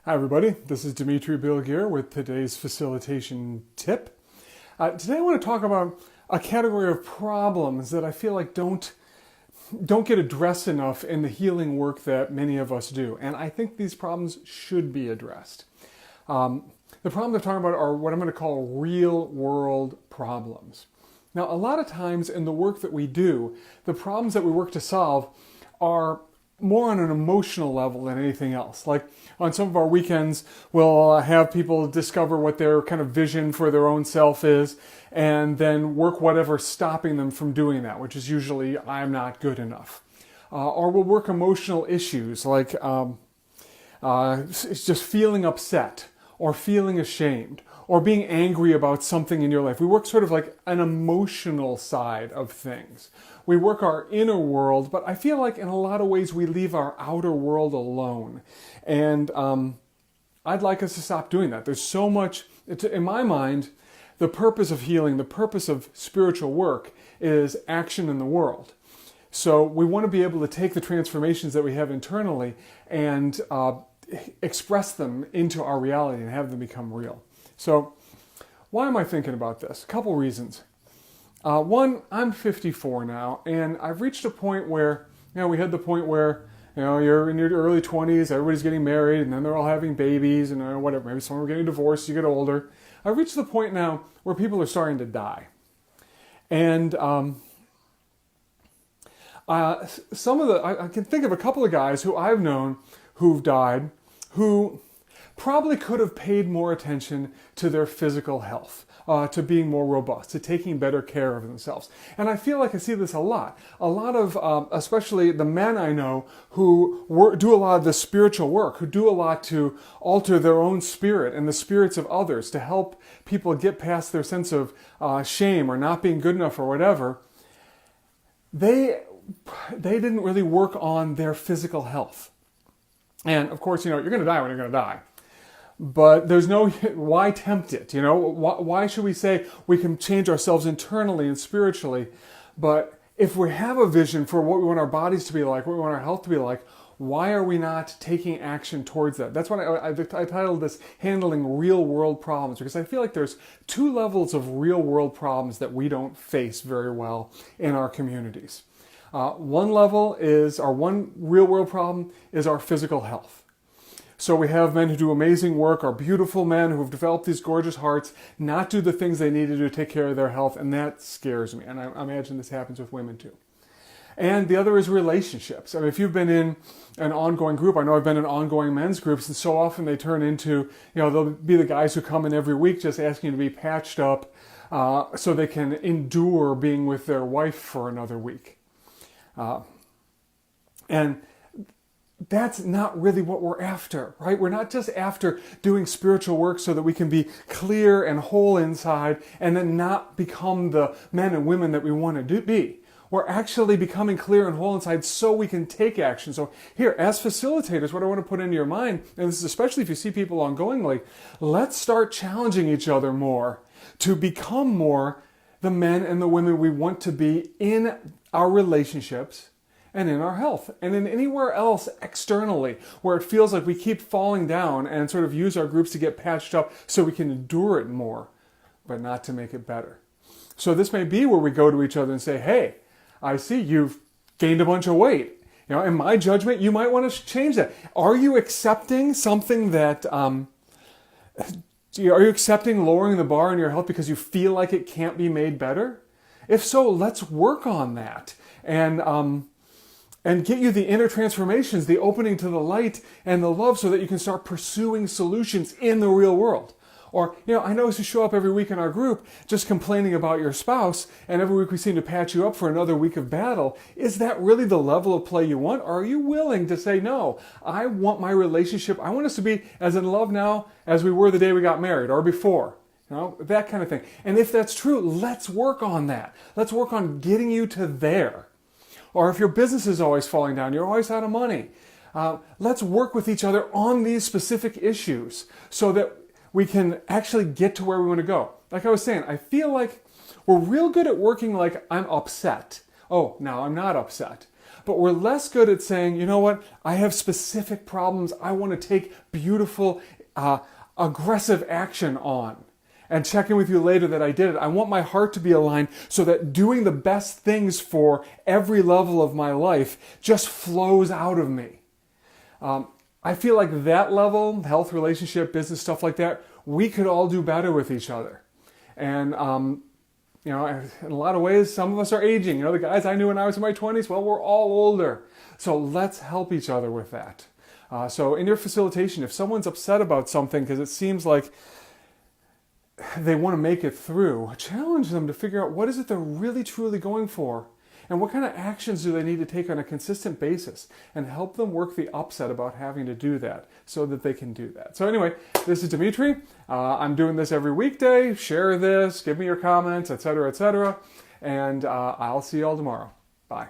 Hi everybody, this is Dimitri Bilgir with today's facilitation tip. Today I want to talk about a category of problems that I feel like don't get addressed enough in the healing work that many of us do. And I think these problems should be addressed. The problems I'm talking about are what I'm going to call real world problems. Now, a lot of times in the work that we do, the problems that we work to solve are more on an emotional level than anything else. Like on some of our weekends, we'll have people discover what their kind of vision for their own self is and then work whatever's stopping them from doing that, which is usually, I'm not good enough. Or we'll work emotional issues like it's just feeling upset or feeling ashamed or being angry about something in your life. We work sort of like an emotional side of things. We work our inner world, but I feel like in a lot of ways we leave our outer world alone. And I'd like us to stop doing that. There's so much, in my mind, the purpose of healing, the purpose of spiritual work is action in the world. So we want to be able to take the transformations that we have internally and express them into our reality and have them become real. So why am I thinking about this? A couple reasons. One, I'm 54 now, and I've reached a point where, we had the point where, you're in your early 20s, everybody's getting married, and then they're all having babies, and whatever. Maybe some are getting divorced, you get older. I've reached the point now where people are starting to die. And I can think of a couple of guys who I've known who've died, who probably could have paid more attention to their physical health, to being more robust, to taking better care of themselves. And I feel like I see this a lot. A lot of, especially the men I know who do a lot of the spiritual work, who do a lot to alter their own spirit and the spirits of others to help people get past their sense of shame or not being good enough or whatever. They didn't really work on their physical health. And of course, you're going to die when you're going to die. But there's no, why tempt it? Why should we say we can change ourselves internally and spiritually? But if we have a vision for what we want our bodies to be like, what we want our health to be like, why are we not taking action towards that? That's why I titled this Handling Real World Problems, because I feel like there's two levels of real world problems that we don't face very well in our communities. One real world problem is our physical health. So we have men who do amazing work, are beautiful men who have developed these gorgeous hearts, not do the things they need to do to take care of their health, and that scares me. And I imagine this happens with women too. And the other is relationships. I mean, if you've been in an ongoing group, I know I've been in ongoing men's groups, and so often they turn into, they'll be the guys who come in every week just asking to be patched up so they can endure being with their wife for another week. And that's not really what we're after, right? We're not just after doing spiritual work so that we can be clear and whole inside and then not become the men and women that we want to be. We're actually becoming clear and whole inside so we can take action. So here, as facilitators, what I want to put into your mind, and this is especially if you see people ongoingly, let's start challenging each other more to become more the men and the women we want to be in our relationships and in our health, and in anywhere else externally where it feels like we keep falling down and sort of use our groups to get patched up so we can endure it more, but not to make it better. So this may be where we go to each other and say, hey, I see you've gained a bunch of weight. In my judgment, you might want to change that. Are you accepting something that, are you accepting lowering the bar in your health because you feel like it can't be made better? If so, let's work on that. And get you the inner transformations, the opening to the light and the love so that you can start pursuing solutions in the real world. Or, I notice you show up every week in our group just complaining about your spouse, and every week we seem to patch you up for another week of battle. Is that really the level of play you want? Or are you willing to say, no, I want my relationship, I want us to be as in love now as we were the day we got married or before? That kind of thing. And if that's true, let's work on that. Let's work on getting you to there. Or if your business is always falling down, you're always out of money. Let's work with each other on these specific issues so that we can actually get to where we want to go. Like I was saying, I feel like we're real good at working like I'm upset. Oh, now I'm not upset. but we're less good at saying, you know what, I have specific problems I want to take beautiful, aggressive action on. And check in with you later that I did it. I want my heart to be aligned so that doing the best things for every level of my life just flows out of me. I feel like that level, health, relationship, business, stuff like that, we could all do better with each other. And, you know, in a lot of ways, some of us are aging. You know, the guys I knew when I was in my 20s, well, we're all older. So let's help each other with that. So in your facilitation, if someone's upset about something because it seems like they want to make it through, challenge them to figure out what is it they're really truly going for and what kind of actions do they need to take on a consistent basis, and help them work the upset about having to do that so that they can do that. So anyway, this is Dimitri. I'm doing this every weekday. Share this, give me your comments, etc., etc. And I'll see you all tomorrow. Bye.